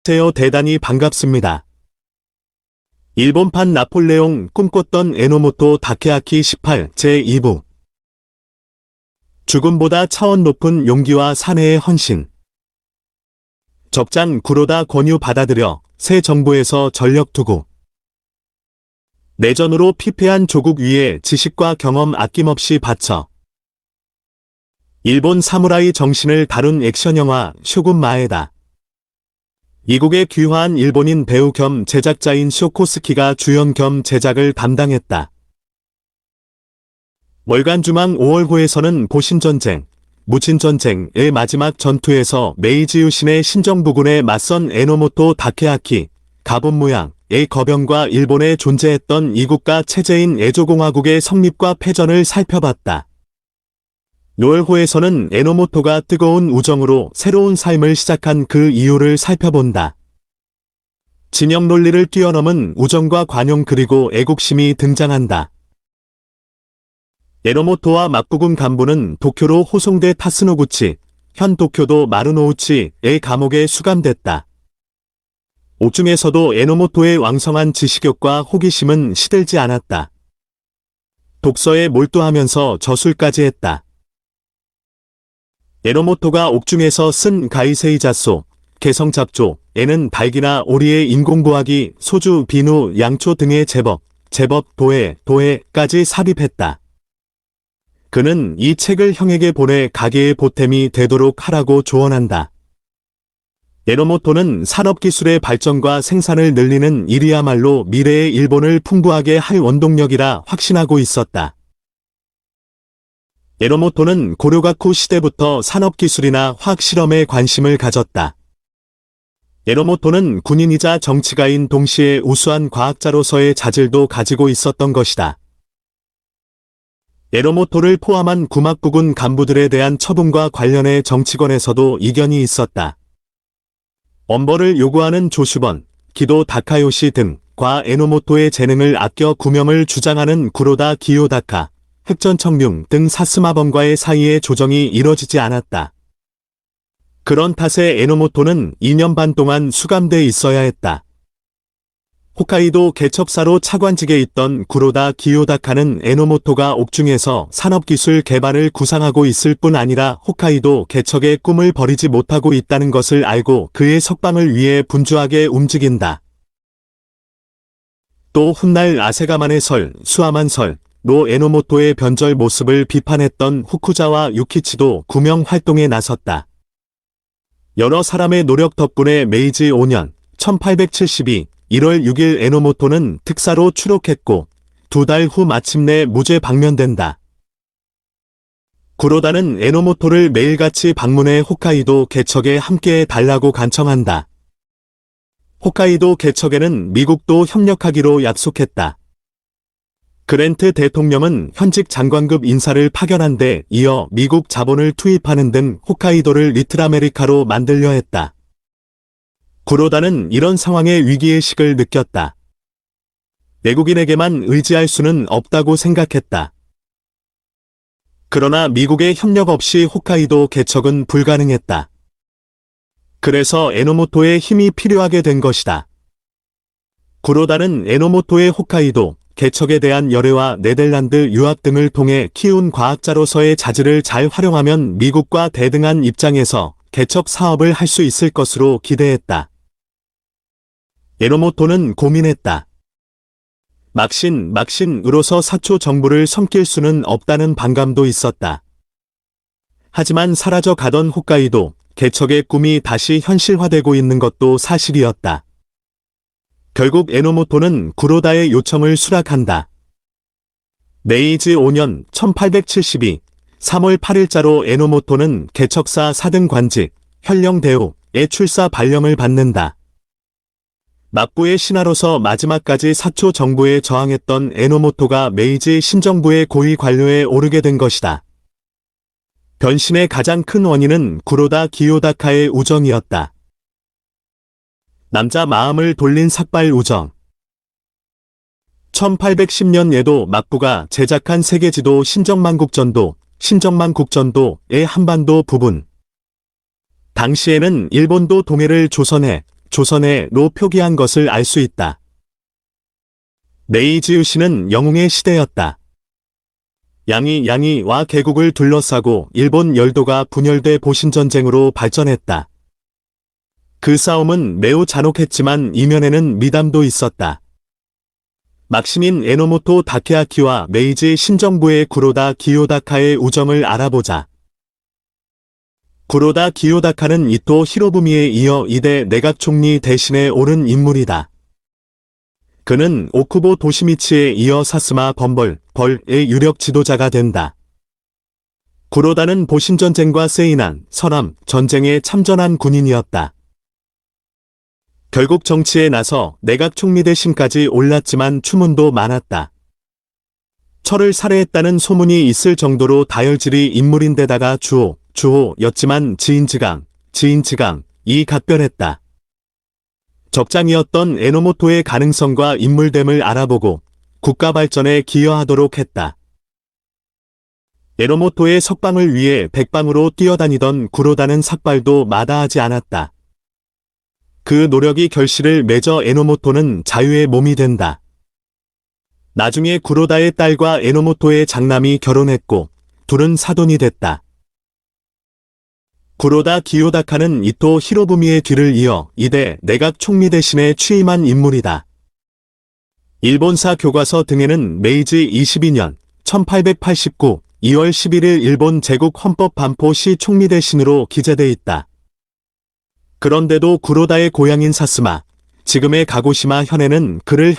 안녕하세요. 대단히 반갑습니다. 일본판 나폴레옹 꿈꿨던 에노모토 다케아키 18 제2부 죽음보다 차원 높은 용기와 사내의 헌신. 적장 구로다 권유 받아들여 새 정부에서 전력 투구. 내전으로 피폐한 조국 위에 지식과 경험 아낌없이 바쳐 일본 사무라이 정신을 다룬 액션영화 쇼군 마에다. 이국의 귀화한 일본인 배우 겸 제작자인 쇼코스키가 주연 겸 제작을 담당했다. 월간 주망 5월호에서는 보신전쟁, 무친전쟁의 마지막 전투에서 메이지 유신의 신정부군에 맞선 에노모토 다케아키, 가본 모양의 거병과 일본에 존재했던 이국가 체제인 에조공화국의 성립과 패전을 살펴봤다. 6월호에서는 에노모토가 뜨거운 우정으로 새로운 삶을 시작한 그 이유를 살펴본다. 진영 논리를 뛰어넘은 우정과 관용 그리고 애국심이 등장한다. 에노모토와 막부군 간부는 도쿄로 호송돼 타스노구치, 현 도쿄도 마루노우치의 감옥에 수감됐다. 옥중에서도 에노모토의 왕성한 지식욕과 호기심은 시들지 않았다. 독서에 몰두하면서 저술까지 했다. 에노모토가 옥중에서 쓴 가이세이자소, 개성잡조에는 닭이나 오리의 인공보하기, 소주, 비누, 양초 등의 제법, 도해까지 삽입했다. 그는 이 책을 형에게 보내 가게의 보탬이 되도록 하라고 조언한다. 에노모토는 산업기술의 발전과 생산을 늘리는 일이야말로 미래의 일본을 풍부하게 할 원동력이라 확신하고 있었다. 에노모토는 고료가쿠 시대부터 산업기술이나 화학실험에 관심을 가졌다. 에노모토는 군인이자 정치가인 동시에 우수한 과학자로서의 자질도 가지고 있었던 것이다. 에노모토를 포함한 구막부군 간부들에 대한 처분과 관련해 정치권에서도 이견이 있었다. 엄벌을 요구하는 조슈번, 기도 다카요시 등과 에노모토의 재능을 아껴 구명을 주장하는 구로다 기요다카, 흑전청룡 등 사스마번과의 사이에 조정이 이뤄지지 않았다. 그런 탓에 에노모토는 2년 반 동안 수감돼 있어야 했다. 홋카이도 개척사로 차관직에 있던 구로다 기요다카는 에노모토가 옥중에서 산업기술 개발을 구상하고 있을 뿐 아니라 홋카이도 개척의 꿈을 버리지 못하고 있다는 것을 알고 그의 석방을 위해 분주하게 움직인다. 또 훗날 아세가만의 설, 수아만 설, 로 에노모토의 변절 모습을 비판했던 후쿠자와 유키치도 구명 활동에 나섰다. 여러 사람의 노력 덕분에 메이지 5년 1872 1월 6일 에노모토는 특사로 추록했고 2달 후 마침내 무죄 방면된다. 구로다는 에노모토를 매일같이 방문해 홋카이도 개척에 함께해 달라고 간청한다. 홋카이도 개척에는 미국도 협력하기로 약속했다. 그랜트 대통령은 현직 장관급 인사를 파견한 데 이어 미국 자본을 투입하는 등 홋카이도를 리틀 아메리카로 만들려 했다. 구로다는 이런 상황의 위기의식을 느꼈다. 외국인에게만 의지할 수는 없다고 생각했다. 그러나 미국의 협력 없이 홋카이도 개척은 불가능했다. 그래서 에노모토의 힘이 필요하게 된 것이다. 구로다는 에노모토의 홋카이도 개척에 대한 열애와 네덜란드 유학 등을 통해 키운 과학자로서의 자질을 잘 활용하면 미국과 대등한 입장에서 개척 사업을 할 수 있을 것으로 기대했다. 에노모토는 고민했다. 막신으로서 사초 정부를 섬길 수는 없다는 반감도 있었다. 하지만 사라져 가던 홋카이도 개척의 꿈이 다시 현실화되고 있는 것도 사실이었다. 결국 에노모토는 구로다의 요청을 수락한다. 메이지 5년 1872 3월 8일자로 에노모토는 개척사 4등 관직, 현령대우의 출사 발령을 받는다. 막부의 신하로서 마지막까지 사초 정부에 저항했던 에노모토가 메이지 신정부의 고위 관료에 오르게 된 것이다. 변신의 가장 큰 원인은 구로다 기요다카의 우정이었다. 남자 마음을 돌린 삭발 우정. 1810년에도 막부가 제작한 세계지도 신정만국전도의 한반도 부분. 당시에는 일본도 동해를 조선해 조선해로 표기한 것을 알 수 있다. 메이지유시는 영웅의 시대였다. 양이와 계국을 둘러싸고 일본 열도가 분열돼 보신전쟁으로 발전했다. 그 싸움은 매우 잔혹했지만 이면에는 미담도 있었다. 막신인 에노모토 다케아키와 메이지 신정부의 구로다 기요다카의 우정을 알아보자. 구로다 기요다카는 이토 히로부미에 이어 2대 내각총리 대신에 오른 인물이다. 그는 오쿠보 도시미치에 이어 사스마 벌의 유력 지도자가 된다. 구로다는 보신전쟁과 세이난, 서남 전쟁에 참전한 군인이었다. 결국 정치에 나서 내각 총리 대신까지 올랐지만 추문도 많았다. 철을 살해했다는 소문이 있을 정도로 다혈질이 인물인데다가 주호였지만 지인지강이 각별했다. 적장이었던 에노모토의 가능성과 인물됨을 알아보고 국가 발전에 기여하도록 했다. 에노모토의 석방을 위해 백방으로 뛰어다니던 구로다는 삭발도 마다하지 않았다. 그 노력이 결실을 맺어 에노모토는 자유의 몸이 된다. 나중에 구로다의 딸과 에노모토의 장남이 결혼했고 둘은 사돈이 됐다. 구로다 기요다카는 이토 히로부미의 뒤를 이어 2대 내각 총리 대신에 취임한 인물이다. 일본사 교과서 등에는 메이지 22년 1889 2월 11일 일본 제국 헌법 반포 시 총리 대신으로 기재돼 있다. 그런데도 구로다의 고향인 사스마, 지금의 가고시마 현에는 그를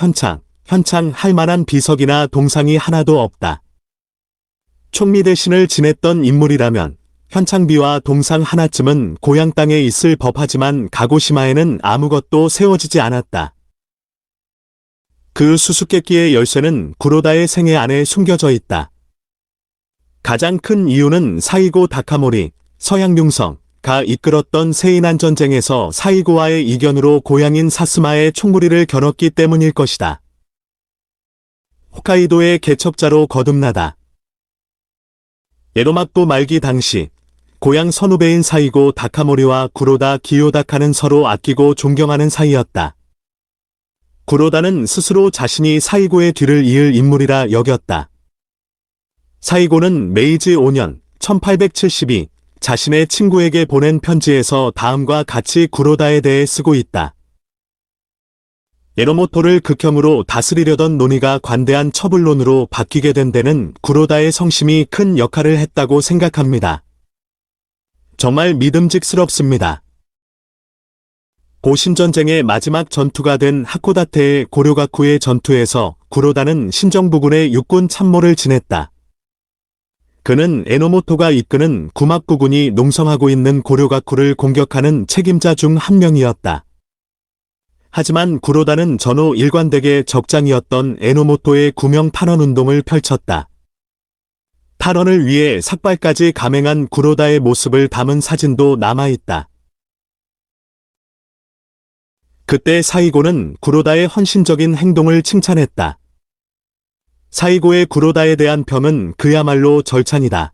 현창할 만한 비석이나 동상이 하나도 없다. 총리 대신을 지냈던 인물이라면 현창비와 동상 하나쯤은 고향 땅에 있을 법하지만 가고시마에는 아무것도 세워지지 않았다. 그 수수께끼의 열쇠는 구로다의 생애 안에 숨겨져 있다. 가장 큰 이유는 사이고 다카모리, 서양융성가 이끌었던 세이난 전쟁에서 사이고와의 이견으로 고향인 사스마의 총무리를 겨눴기 때문일 것이다. 홋카이도의 개척자로 거듭나다. 에도막도 말기 당시 고향 선후배인 사이고 다카모리와 구로다 기요다카는 서로 아끼고 존경하는 사이였다. 구로다는 스스로 자신이 사이고의 뒤를 이을 인물이라 여겼다. 사이고는 메이지 5년 1872 자신의 친구에게 보낸 편지에서 다음과 같이 구로다에 대해 쓰고 있다. 에노모토를 극혐으로 다스리려던 논의가 관대한 처불론으로 바뀌게 된 데는 구로다의 성심이 큰 역할을 했다고 생각합니다. 정말 믿음직스럽습니다. 보신전쟁의 마지막 전투가 된 하코다테의 고료가쿠의 전투에서 구로다는 신정부군의 육군 참모를 지냈다. 그는 에노모토가 이끄는 구막부군이 농성하고 있는 고료가쿠를 공격하는 책임자 중 한 명이었다. 하지만 구로다는 전후 일관되게 적장이었던 에노모토의 구명 탄원운동을 펼쳤다. 탈원을 위해 삭발까지 감행한 구로다의 모습을 담은 사진도 남아있다. 그때 사이고는 구로다의 헌신적인 행동을 칭찬했다. 사이고의 구로다에 대한 평은 그야말로 절찬이다.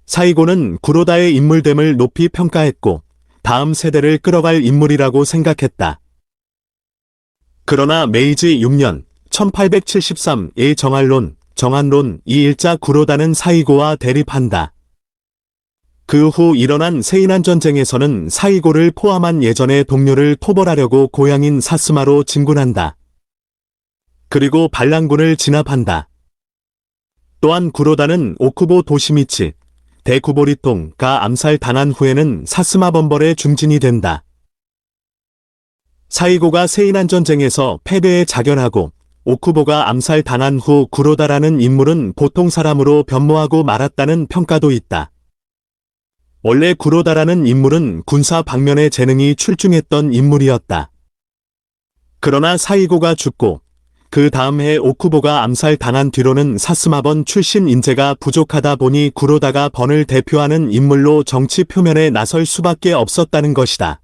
사이고는 구로다의 인물됨을 높이 평가했고 다음 세대를 끌어갈 인물이라고 생각했다. 그러나 메이지 6년 1873의 정한론 이 일자 구로다는 사이고와 대립한다. 그 후 일어난 세이난 전쟁에서는 사이고를 포함한 예전의 동료를 토벌하려고 고향인 사스마로 진군한다. 그리고 반란군을 진압한다. 또한 구로다는 오쿠보 도시미치, 대구보리통가 암살당한 후에는 사스마 범벌의 중진이 된다. 사이고가 세이난 전쟁에서 패배에 자결하고 오쿠보가 암살당한 후 구로다라는 인물은 보통 사람으로 변모하고 말았다는 평가도 있다. 원래 구로다라는 인물은 군사 방면의 재능이 출중했던 인물이었다. 그러나 사이고가 죽고 그 다음 해 오쿠보가 암살당한 뒤로는 사스마번 출신 인재가 부족하다 보니 구로다가 번을 대표하는 인물로 정치 표면에 나설 수밖에 없었다는 것이다.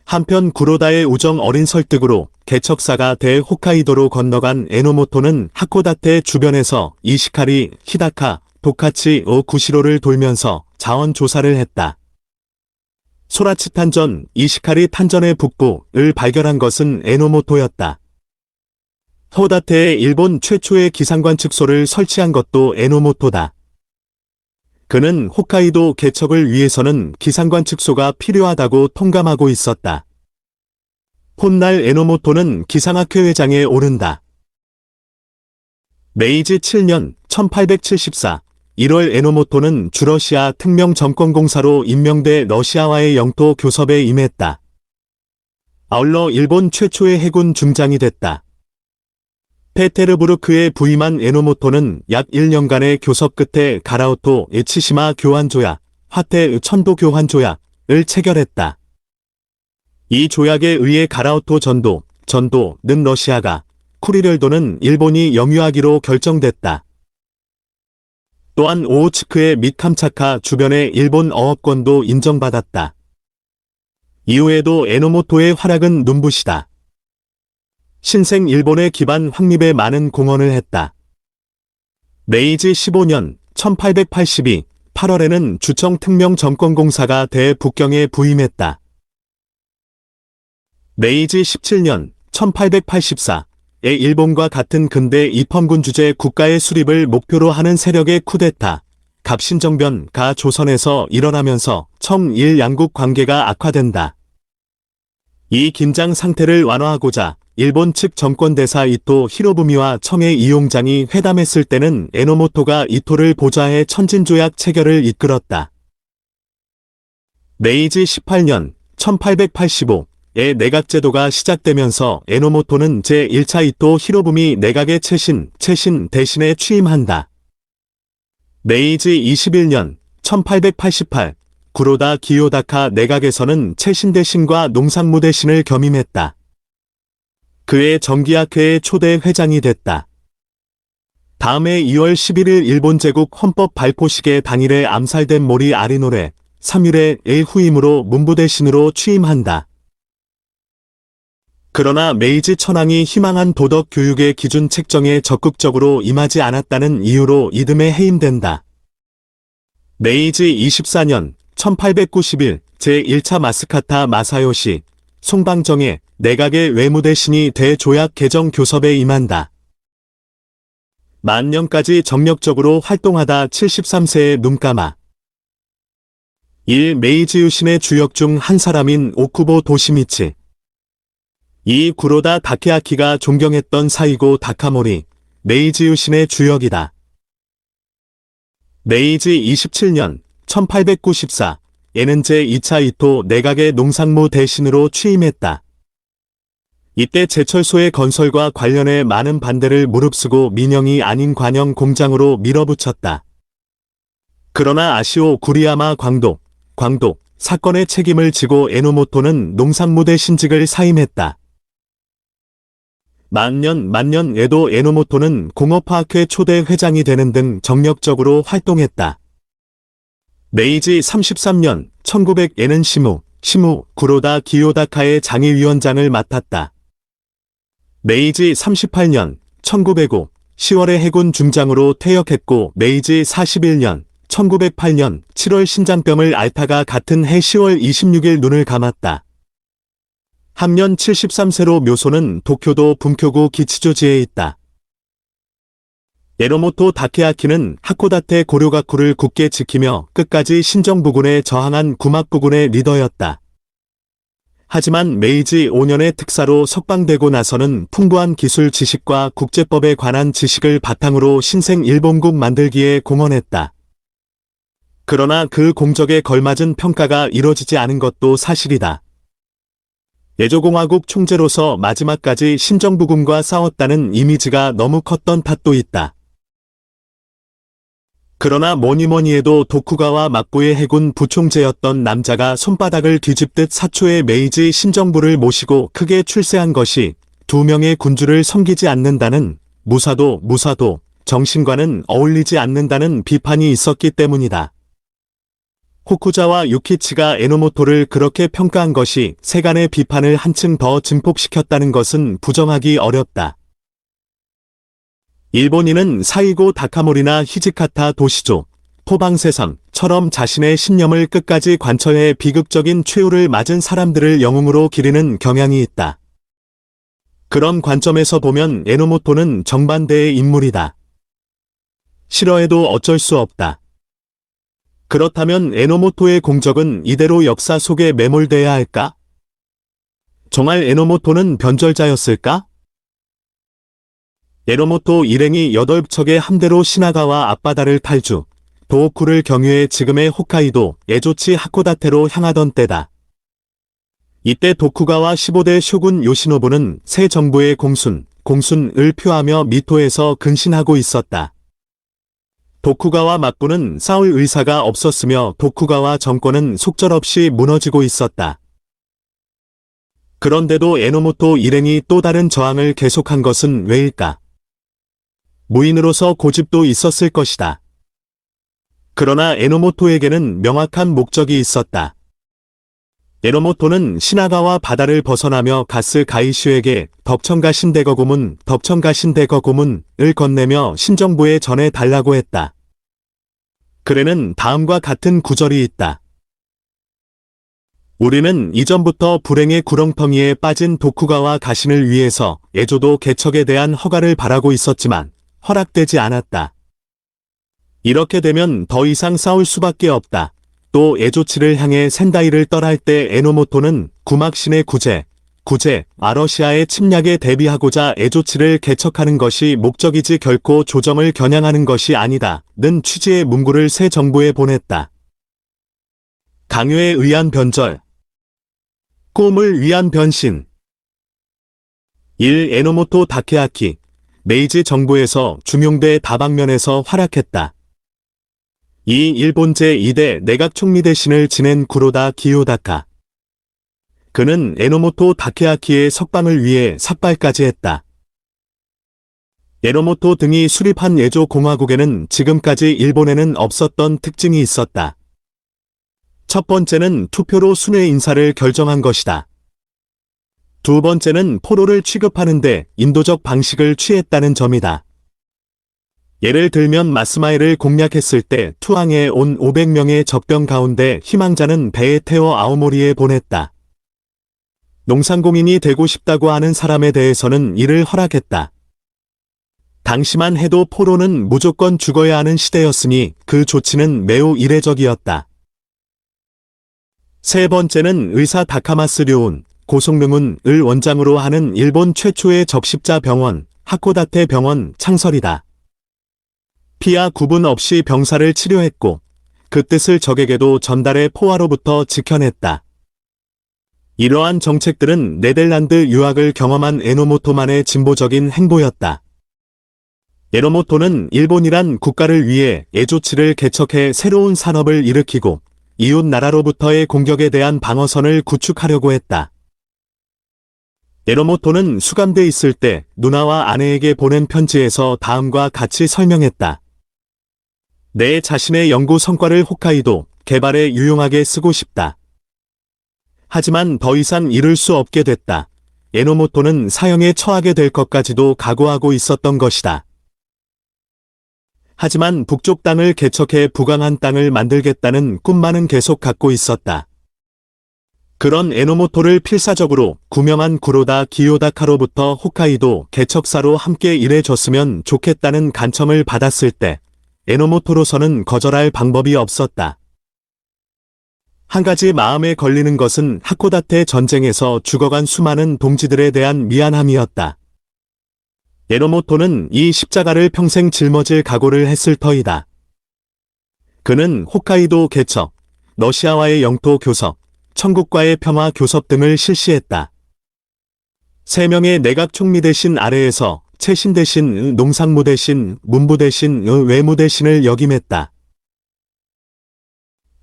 한편 구로다의 우정 어린 설득으로 개척사가 돼 홋카이도로 건너간 에노모토는 하코다테 주변에서 이시카리, 히다카, 도카치, 구시로를 돌면서 자원 조사를 했다. 소라치 탄전, 이시카리 탄전의 북부를 발견한 것은 에노모토였다. 호다테에 일본 최초의 기상관측소를 설치한 것도 에노모토다. 그는 홋카이도 개척을 위해서는 기상관측소가 필요하다고 통감하고 있었다. 훗날 에노모토는 기상학회 회장에 오른다. 메이지 7년 1874 1월 에노모토는 주러시아 특명정권공사로 임명돼 러시아와의 영토 교섭에 임했다. 아울러 일본 최초의 해군 중장이 됐다. 페테르부르크에 부임한 에노모토는 약 1년간의 교섭 끝에 가라오토 에치시마 교환조약, 화테 천도 교환조약을 체결했다. 이 조약에 의해 가라오토 전도는 러시아가, 쿠리ler도는 일본이 영유하기로 결정됐다. 또한 오호츠크해 및 캄차카 주변의 일본 어업권도 인정받았다. 이후에도 에노모토의 활약은 눈부시다. 신생 일본의 기반 확립에 많은 공헌을 했다. 메이지 15년 1882 8월에는 주청 특명정권공사가 대북경에 부임했다. 메이지 17년 1884에 일본과 같은 근대 입헌군 주제 국가의 수립을 목표로 하는 세력의 쿠데타, 갑신정변가 조선에서 일어나면서 청일 양국 관계가 악화된다. 이 긴장 상태를 완화하고자 일본 측 정권대사 이토 히로부미와 청해 이용장이 회담했을 때는 에노모토가 이토를 보좌해 천진조약 체결을 이끌었다. 메이지 18년 1885에 내각제도가 시작되면서 에노모토는 제1차 이토 히로부미 내각의 최신 대신에 취임한다. 메이지 21년 1888 구로다 기요다카 내각에서는 최신 대신과 농산무 대신을 겸임했다. 그해 정기학회의 초대 회장이 됐다. 다음해 2월 11일 일본 제국 헌법 발표식의 당일에 암살된 모리 아리노레 3일의 후임으로 문부 대신으로 취임한다. 그러나 메이지 천황이 희망한 도덕 교육의 기준 책정에 적극적으로 임하지 않았다는 이유로 이듬해 해임된다. 메이지 24년 1891 제1차 마스카타 마사요시 송방정의 내각의 외무대신이 대조약 개정 교섭에 임한다. 만년까지 정력적으로 활동하다 73세에 눈감아 1. 메이지 유신의 주역 중 한 사람인 오쿠보 도시미치 2. 구로다 다케아키가 존경했던 사이고 다카모리 메이지 유신의 주역이다. 메이지 27년 1894에는 제2차 이토 내각의 농산무 대신으로 취임했다. 이때 제철소의 건설과 관련해 많은 반대를 무릅쓰고 민영이 아닌 관영 공장으로 밀어붙였다. 그러나 아시오 구리야마 광독 사건의 책임을 지고 에노모토는 농산무 대신직을 사임했다. 만년에도 에노모토는 공업화학회 초대 회장이 되는 등 정력적으로 활동했다. 메이지 33년 1900에는 시무 구로다 기요다카의 장의위원장을 맡았다. 메이지 38년 1905 10월에 해군 중장으로 퇴역했고 메이지 41년 1908년 7월 신장병을 앓다가 같은 해 10월 26일 눈을 감았다. 함년 73세로 묘소는 도쿄도 분쿄구 기치조지에 있다. 에노모토 다케아키는 하코다테 고료가쿠를 굳게 지키며 끝까지 신정부군에 저항한 구막부군의 리더였다. 하지만 메이지 5년의 특사로 석방되고 나서는 풍부한 기술 지식과 국제법에 관한 지식을 바탕으로 신생 일본국 만들기에 공헌했다. 그러나 그 공적에 걸맞은 평가가 이뤄지지 않은 것도 사실이다. 예조공화국 총재로서 마지막까지 신정부군과 싸웠다는 이미지가 너무 컸던 탓도 있다. 그러나 뭐니뭐니 해도 도쿠가와 막부의 해군 부총재였던 남자가 손바닥을 뒤집듯 사초의 메이지 신정부를 모시고 크게 출세한 것이 두 명의 군주를 섬기지 않는다는 무사도 정신과는 어울리지 않는다는 비판이 있었기 때문이다. 호쿠자와 유키치가 에노모토를 그렇게 평가한 것이 세간의 비판을 한층 더 증폭시켰다는 것은 부정하기 어렵다. 일본인은 사이고 다카모리나 히지카타 도시조, 토방세상처럼 자신의 신념을 끝까지 관철해 비극적인 최후를 맞은 사람들을 영웅으로 기리는 경향이 있다. 그런 관점에서 보면 에노모토는 정반대의 인물이다. 싫어해도 어쩔 수 없다. 그렇다면 에노모토의 공적은 이대로 역사 속에 매몰돼야 할까? 정말 에노모토는 변절자였을까? 에노모토 일행이 8척의 함대로 시나가와 앞바다를 탈주, 도호쿠를 경유해 지금의 홋카이도 에조치 하코다테로 향하던 때다. 이때 도쿠가와 15대 쇼군 요시노부는 새 정부의 공순을 표하며 미토에서 근신하고 있었다. 도쿠가와 막부는 싸울 의사가 없었으며 도쿠가와 정권은 속절없이 무너지고 있었다. 그런데도 에노모토 일행이 또 다른 저항을 계속한 것은 왜일까? 무인으로서 고집도 있었을 것이다. 그러나 에노모토에게는 명확한 목적이 있었다. 에노모토는 시나가와 바다를 벗어나며 가스 가이슈에게 덕천가신대거 고문을 건네며 신정부에 전해 달라고 했다. 글에는 다음과 같은 구절이 있다. 우리는 이전부터 불행의 구렁텅이에 빠진 도쿠가와 가신을 위해서 에조도 개척에 대한 허가를 바라고 있었지만 허락되지 않았다. 이렇게 되면 더 이상 싸울 수밖에 없다. 또 에조치를 향해 센다이를 떠날 때 에노모토는 구막신의 구제, 러시아의 침략에 대비하고자 에조치를 개척하는 것이 목적이지 결코 조정을 겨냥하는 것이 아니다. 는 취지의 문구를 새 정부에 보냈다. 강요에 의한 변절, 꿈을 위한 변신. 1. 에노모토 다케아키, 메이지 정부에서 중용대 다방면에서 활약했다. 2. 일본 제2대 내각 총리 대신을 지낸 구로다 기요다카. 그는 에노모토 다케아키의 석방을 위해 삭발까지 했다. 에노모토 등이 수립한 에조 공화국에는 지금까지 일본에는 없었던 특징이 있었다. 첫 번째는 투표로 순회 인사를 결정한 것이다. 두 번째는 포로를 취급하는데 인도적 방식을 취했다는 점이다. 예를 들면 마스마에를 공략했을 때 투항에 온 500명의 적병 가운데 희망자는 배에 태워 아오모리에 보냈다. 농상공인이 되고 싶다고 하는 사람에 대해서는 이를 허락했다. 당시만 해도 포로는 무조건 죽어야 하는 시대였으니 그 조치는 매우 이례적이었다. 세 번째는 의사 다카마스 료운, 고속능운을 원장으로 하는 일본 최초의 적십자 병원, 하코다테 병원 창설이다. 피와 구분 없이 병사를 치료했고 그 뜻을 적에게도 전달해 포화로부터 지켜냈다. 이러한 정책들은 네덜란드 유학을 경험한 에노모토만의 진보적인 행보였다. 에노모토는 일본이란 국가를 위해 에조치를 개척해 새로운 산업을 일으키고 이웃 나라로부터의 공격에 대한 방어선을 구축하려고 했다. 에노모토는 수감돼 있을 때 누나와 아내에게 보낸 편지에서 다음과 같이 설명했다. 내 자신의 연구 성과를 홋카이도 개발에 유용하게 쓰고 싶다. 하지만 더 이상 이룰 수 없게 됐다. 에노모토는 사형에 처하게 될 것까지도 각오하고 있었던 것이다. 하지만 북쪽 땅을 개척해 부강한 땅을 만들겠다는 꿈만은 계속 갖고 있었다. 그런 에노모토를 필사적으로 구명한 구로다 기요다카로부터 홋카이도 개척사로 함께 일해줬으면 좋겠다는 간청을 받았을 때 에노모토로서는 거절할 방법이 없었다. 한 가지 마음에 걸리는 것은 하코다테 전쟁에서 죽어간 수많은 동지들에 대한 미안함이었다. 에노모토는 이 십자가를 평생 짊어질 각오를 했을 터이다. 그는 홋카이도 개척, 러시아와의 영토 교섭, 천국과의 평화 교섭 등을 실시했다. 3명의 내각 총리 대신 아래에서 채신 대신 농상무 대신 문부 대신 외무 대신을 역임했다.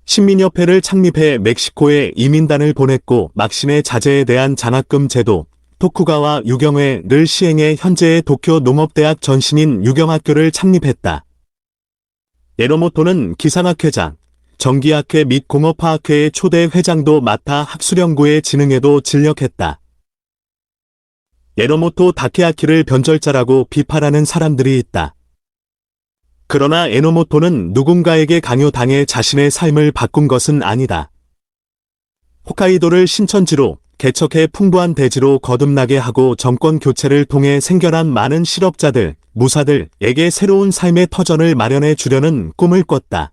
신민협회를 창립해 멕시코에 이민단을 보냈고 막신의 자제에 대한 장학금 제도, 토쿠가와 유경회를 시행해 현재의 도쿄 농업대학 전신인 유경학교를 창립했다. 에노모토는 기상학회장, 전기학회 및 공업화학회의 초대 회장도 맡아 학술연구의 진흥에도 진력했다. 에노모토 다케아키를 변절자라고 비판하는 사람들이 있다. 그러나 에노모토는 누군가에게 강요당해 자신의 삶을 바꾼 것은 아니다. 홋카이도를 신천지로 개척해 풍부한 대지로 거듭나게 하고 정권 교체를 통해 생겨난 많은 실업자들, 무사들에게 새로운 삶의 터전을 마련해 주려는 꿈을 꿨다.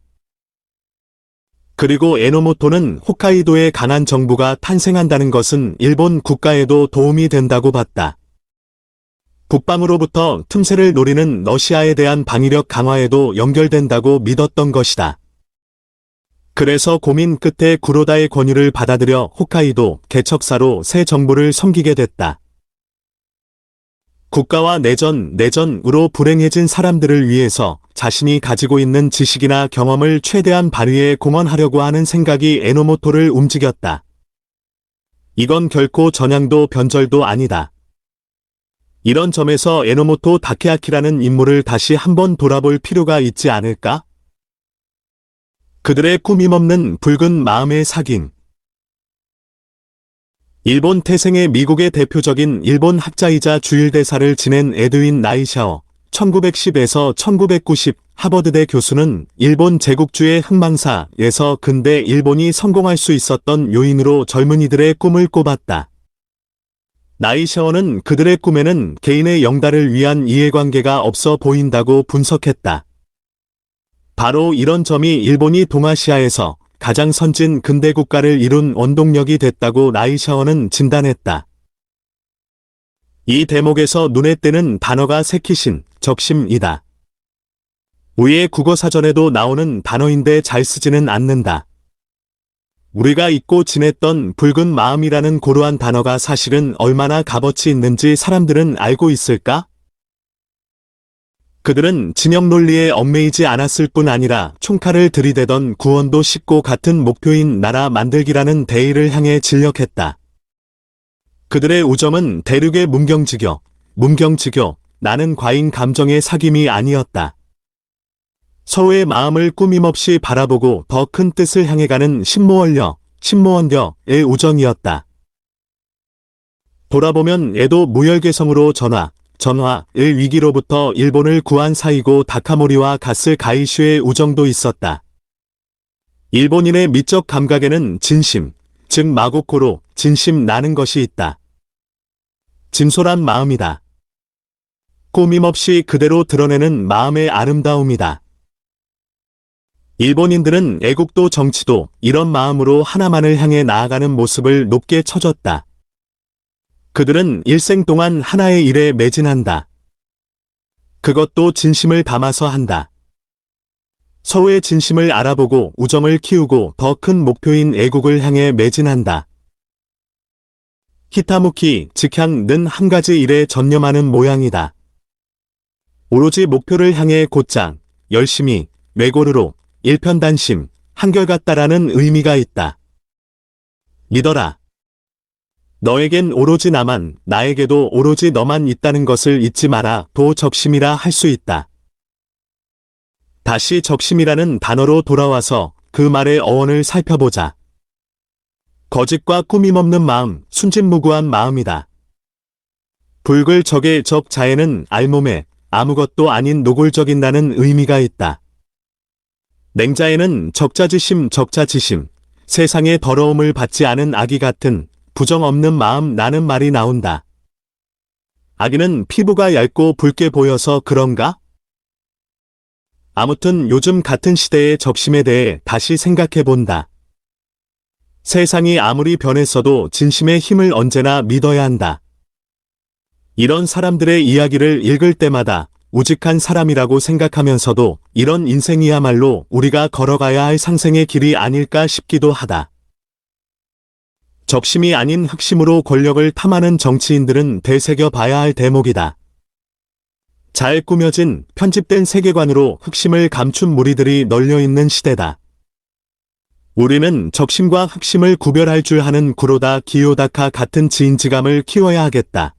그리고 에노모토는 홋카이도에 강한 정부가 탄생한다는 것은 일본 국가에도 도움이 된다고 봤다. 북방으로부터 틈새를 노리는 러시아에 대한 방위력 강화에도 연결된다고 믿었던 것이다. 그래서 고민 끝에 구로다의 권유를 받아들여 홋카이도 개척사로 새 정부를 섬기게 됐다. 국가와 내전으로 불행해진 사람들을 위해서 자신이 가지고 있는 지식이나 경험을 최대한 발휘해 공헌하려고 하는 생각이 에노모토를 움직였다. 이건 결코 전향도 변절도 아니다. 이런 점에서 에노모토 다케아키라는 인물을 다시 한번 돌아볼 필요가 있지 않을까? 그들의 꾸밈없는 붉은 마음의 사긴. 일본 태생의 미국의 대표적인 일본 학자이자 주일대사를 지낸 에드윈 나이샤워, 1910에서 1990 하버드대 교수는 일본 제국주의 흥망사에서 근대 일본이 성공할 수 있었던 요인으로 젊은이들의 꿈을 꼽았다. 나이샤워는 그들의 꿈에는 개인의 영달을 위한 이해관계가 없어 보인다고 분석했다. 바로 이런 점이 일본이 동아시아에서 가장 선진 근대 국가를 이룬 원동력이 됐다고 나이샤워는 진단했다. 이 대목에서 눈에 띄는 단어가 세키신, 적심이다. 우리의 국어사전에도 나오는 단어인데 잘 쓰지는 않는다. 우리가 잊고 지냈던 붉은 마음이라는 고루한 단어가 사실은 얼마나 값어치 있는지 사람들은 알고 있을까? 그들은 진영 논리에 얽매이지 않았을 뿐 아니라 총칼을 들이대던 구원도 쉽고 같은 목표인 나라 만들기라는 대의를 향해 진력했다. 그들의 우정은 대륙의 문경지교, 나는 과잉 감정의 사귐이 아니었다. 서로의 마음을 꾸밈없이 바라보고 더 큰 뜻을 향해 가는 신모원려의 우정이었다. 돌아보면 에도 무열괴성으로 전화의 위기로부터 일본을 구한 사이고 다카모리와 가스 가이슈의 우정도 있었다. 일본인의 미적 감각에는 진심, 즉 마고코로, 진심 나는 것이 있다. 진솔한 마음이다. 꾸밈없이 그대로 드러내는 마음의 아름다움이다. 일본인들은 애국도 정치도 이런 마음으로 하나만을 향해 나아가는 모습을 높게 쳐줬다. 그들은 일생 동안 하나의 일에 매진한다. 그것도 진심을 담아서 한다. 서로의 진심을 알아보고 우정을 키우고 더 큰 목표인 애국을 향해 매진한다. 히타무키, 직향는 한 가지 일에 전념하는 모양이다. 오로지 목표를 향해 곧장, 열심히, 뇌고르로, 일편단심, 한결같다라는 의미가 있다. 믿어라. 너에겐 오로지 나만, 나에게도 오로지 너만 있다는 것을 잊지 마라. 도 적심이라 할 수 있다. 다시 적심이라는 단어로 돌아와서 그 말의 어원을 살펴보자. 거짓과 꾸밈없는 마음, 순진무구한 마음이다. 불글 적의 적자에는 알몸에 아무것도 아닌 노골적인다는 의미가 있다. 냉자에는 적자지심, 세상의 더러움을 받지 않은 아기 같은 부정 없는 마음 나는 말이 나온다. 아기는 피부가 얇고 붉게 보여서 그런가? 아무튼 요즘 같은 시대의 적심에 대해 다시 생각해본다. 세상이 아무리 변했어도 진심의 힘을 언제나 믿어야 한다. 이런 사람들의 이야기를 읽을 때마다 우직한 사람이라고 생각하면서도 이런 인생이야말로 우리가 걸어가야 할 상생의 길이 아닐까 싶기도 하다. 적심이 아닌 흑심으로 권력을 탐하는 정치인들은 되새겨봐야 할 대목이다. 잘 꾸며진, 편집된 세계관으로 흑심을 감춘 무리들이 널려있는 시대다. 우리는 적심과 흑심을 구별할 줄 아는 구로다 기요다카 같은 지인지감을 키워야 하겠다.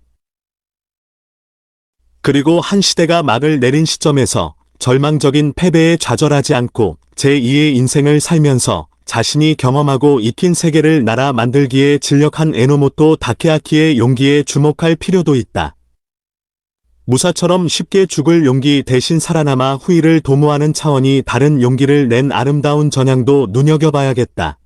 그리고 한 시대가 막을 내린 시점에서 절망적인 패배에 좌절하지 않고 제2의 인생을 살면서 자신이 경험하고 익힌 세계를 나라 만들기에 진력한 에노모토 다케아키의 용기에 주목할 필요도 있다. 무사처럼 쉽게 죽을 용기 대신 살아남아 후일을 도모하는 차원이 다른 용기를 낸 아름다운 전향도 눈여겨봐야겠다.